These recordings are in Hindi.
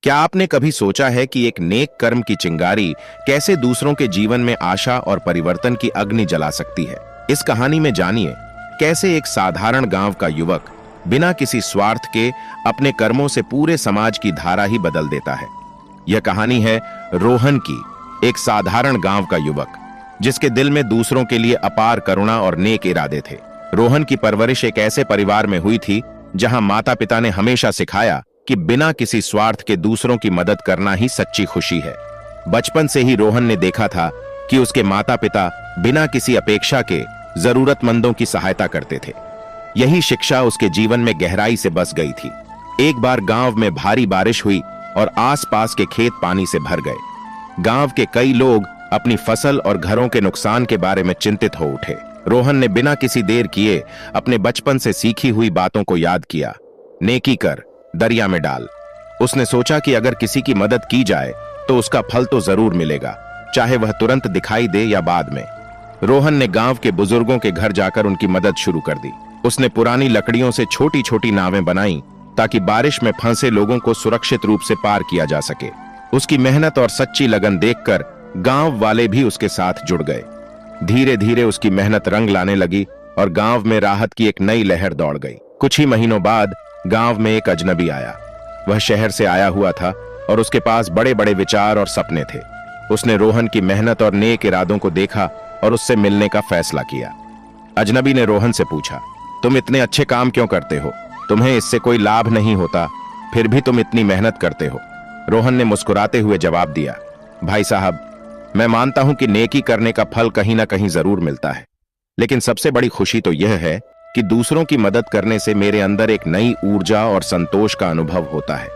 क्या आपने कभी सोचा है कि एक नेक कर्म की चिंगारी कैसे दूसरों के जीवन में आशा और परिवर्तन की अग्नि जला सकती है? इस कहानी में जानिए कैसे एक साधारण गांव का युवक बिना किसी स्वार्थ के अपने कर्मों से पूरे समाज की धारा ही बदल देता है। यह कहानी है रोहन की, एक साधारण गांव का युवक जिसके दिल में दूसरों के लिए अपार करुणा और नेक इरादे थे। रोहन की परवरिश एक ऐसे परिवार में हुई थी जहां माता पिता ने हमेशा सिखाया कि बिना किसी स्वार्थ के दूसरों की मदद करना ही सच्ची खुशी है। बचपन से ही रोहन ने देखा था कि उसके माता पिता बिना किसी अपेक्षा के जरूरतमंदों की सहायता करते थे। यही शिक्षा उसके जीवन में गहराई से बस गई थी। एक बार गांव में भारी बारिश हुई और आसपास के खेत पानी से भर गए। गांव के कई लोग अपनी फसल और घरों के नुकसान के बारे में चिंतित हो उठे। रोहन ने बिना किसी देर किए अपने बचपन से सीखी हुई बातों को याद किया। नेकी कर, दरिया में डाल। उसने सोचा कि अगर किसी की मदद की जाए तो उसका फल तो जरूर मिलेगा, चाहे वह तुरंत दिखाई दे या बाद में। रोहन ने गांव के बुजुर्गों के घर जाकर उनकी मदद शुरू कर दी। उसने पुरानी लकड़ियों से छोटी छोटी नावें बनाई ताकि बारिश में फंसे लोगों को सुरक्षित रूप से पार किया जा सके। उसकी मेहनत और सच्ची लगन देखकर गांव वाले भी उसके साथ जुड़ गए। धीरे धीरे उसकी मेहनत रंग लाने लगी और गांव में राहत की एक नई लहर दौड़ गई। कुछ ही महीनों बाद गांव में एक अजनबी आया। वह शहर से आया हुआ था और उसके पास बड़े बड़े विचार और सपने थे। उसने रोहन की मेहनत और नेक इरादों को देखा और उससे मिलने का फैसला किया। अजनबी ने रोहन से पूछा, तुम इतने अच्छे काम क्यों करते हो? तुम्हें इससे कोई लाभ नहीं होता, फिर भी तुम इतनी मेहनत करते हो। रोहन ने मुस्कुराते हुए जवाब दिया, भाई साहब, मैं मानता हूं कि नेकी करने का फल कहीं ना कहीं जरूर मिलता है, लेकिन सबसे बड़ी खुशी तो यह है कि दूसरों की मदद करने से मेरे अंदर एक नई ऊर्जा और संतोष का अनुभव होता है।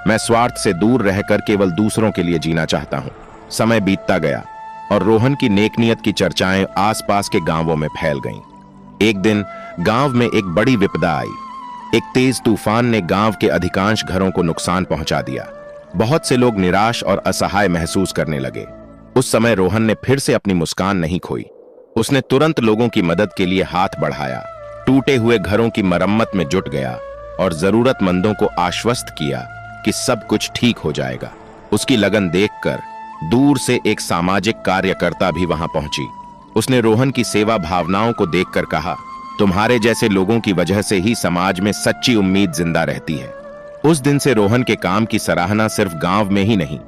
मैं स्वार्थ से दूर रहकर केवल दूसरों के लिए जीना चाहता हूं। समय बीतता गया और रोहन की नेकनियत की चर्चाएं आसपास के गांवों में फैल गईं। एक दिन गांव में एक बड़ी विपदा आई। एक तेज तूफान ने गांव के अधिकांश घरों को नुकसान पहुंचा दिया। बहुत से लोग निराश और असहाय महसूस करने लगे। उस समय रोहन ने फिर से अपनी मुस्कान नहीं खोई। उसने तुरंत लोगों की मदद के लिए हाथ बढ़ाया, टूटे हुए घरों की मरम्मत में जुट गया और जरूरतमंदों को आश्वस्त किया कि सब कुछ ठीक हो जाएगा। उसकी लगन देखकर दूर से एक सामाजिक कार्यकर्ता भी वहां पहुंची। उसने रोहन की सेवा भावनाओं को देखकर कहा, तुम्हारे जैसे लोगों की वजह से ही समाज में सच्ची उम्मीद जिंदा रहती है। उस दिन से रोहन के काम की सराहना सिर्फ गांव में ही नहीं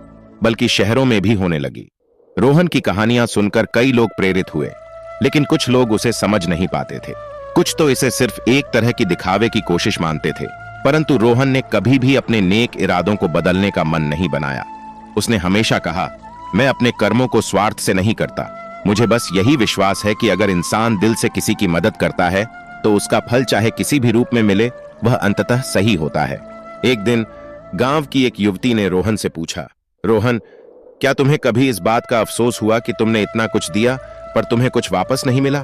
बल्कि शहरों में भी होने लगी। रोहन की कहानियां सुनकर कई लोग प्रेरित हुए, लेकिन कुछ लोग उसे समझ नहीं पाते थे। कुछ तो इसे सिर्फ एक तरह की दिखावे की कोशिश मानते थे। परंतु रोहन ने कभी भी अपने नेक इरादों को बदलने का मन नहीं बनाया। उसने हमेशा कहा, मैं अपने कर्मों को स्वार्थ से नहीं करता। मुझे बस यही विश्वास है कि अगर इंसान दिल से किसी की मदद करता है तो उसका फल चाहे किसी भी रूप में मिले, वह अंततः सही होता है। एक दिन गांव की एक युवती ने रोहन से पूछा, रोहन, क्या तुम्हें कभी इस बात का अफसोस हुआ कि तुमने इतना कुछ दिया पर तुम्हें कुछ वापस नहीं मिला?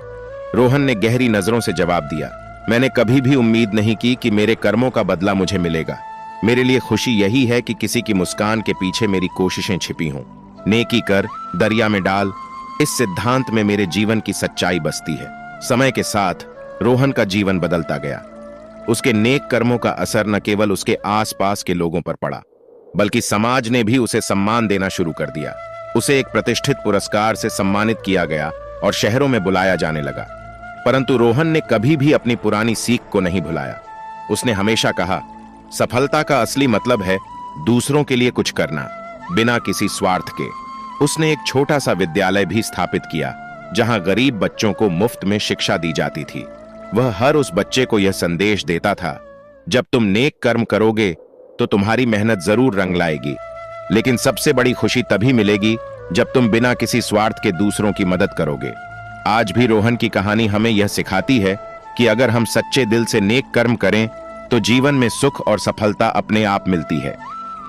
रोहन ने गहरी नजरों से जवाब दिया, मैंने कभी भी उम्मीद नहीं की कि मेरे कर्मों का बदला मुझे मिलेगा। मेरे लिए खुशी यही है कि किसी की मुस्कान के पीछे मेरी कोशिशें छिपी हों। नेकी कर, दरिया में डाल, इस सिद्धांत में मेरे जीवन की सच्चाई बसती है। समय के साथ रोहन का जीवन बदलता गया। उसके नेक कर्मों का असर न केवल उसके आसपास के लोगों पर पड़ा, बल्कि समाज ने भी उसे सम्मान देना शुरू कर दिया। उसे एक प्रतिष्ठित पुरस्कार से सम्मानित किया गया और शहरों में बुलाया जाने लगा। परंतु रोहन ने कभी भी अपनी पुरानी सीख को नहीं भुलाया। उसने हमेशा कहा, सफलता का असली मतलब है दूसरों के लिए कुछ करना, बिना किसी स्वार्थ के। उसने एक छोटा सा विद्यालय भी स्थापित किया जहां गरीब बच्चों को मुफ्त में शिक्षा दी जाती थी। वह हर उस बच्चे को यह संदेश देता था, जब तुम नेक कर्म करोगे तो तुम्हारी मेहनत जरूर रंग लाएगी, लेकिन सबसे बड़ी खुशी तभी मिलेगी जब तुम बिना किसी स्वार्थ के दूसरों की मदद करोगे। आज भी रोहन की कहानी हमें यह सिखाती है कि अगर हम सच्चे दिल से नेक कर्म करें तो जीवन में सुख और सफलता अपने आप मिलती है।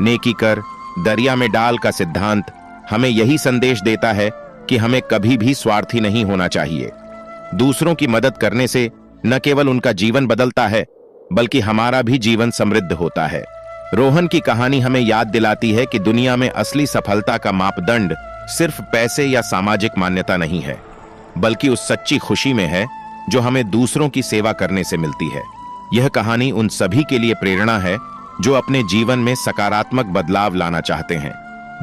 नेकी कर, दरिया में डाल का सिद्धांत हमें यही संदेश देता है कि हमें कभी भी स्वार्थी नहीं होना चाहिए। दूसरों की मदद करने से न केवल उनका जीवन बदलता है बल्कि हमारा भी जीवन समृद्ध होता है। रोहन की कहानी हमें याद दिलाती है कि दुनिया में असली सफलता का मापदंड सिर्फ पैसे या सामाजिक मान्यता नहीं है, बल्कि उस सच्ची खुशी में है जो हमें दूसरों की सेवा करने से मिलती है। यह कहानी उन सभी के लिए प्रेरणा है जो अपने जीवन में सकारात्मक बदलाव लाना चाहते हैं,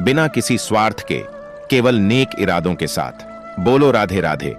बिना किसी स्वार्थ के, केवल नेक इरादों के साथ। बोलो राधे राधे।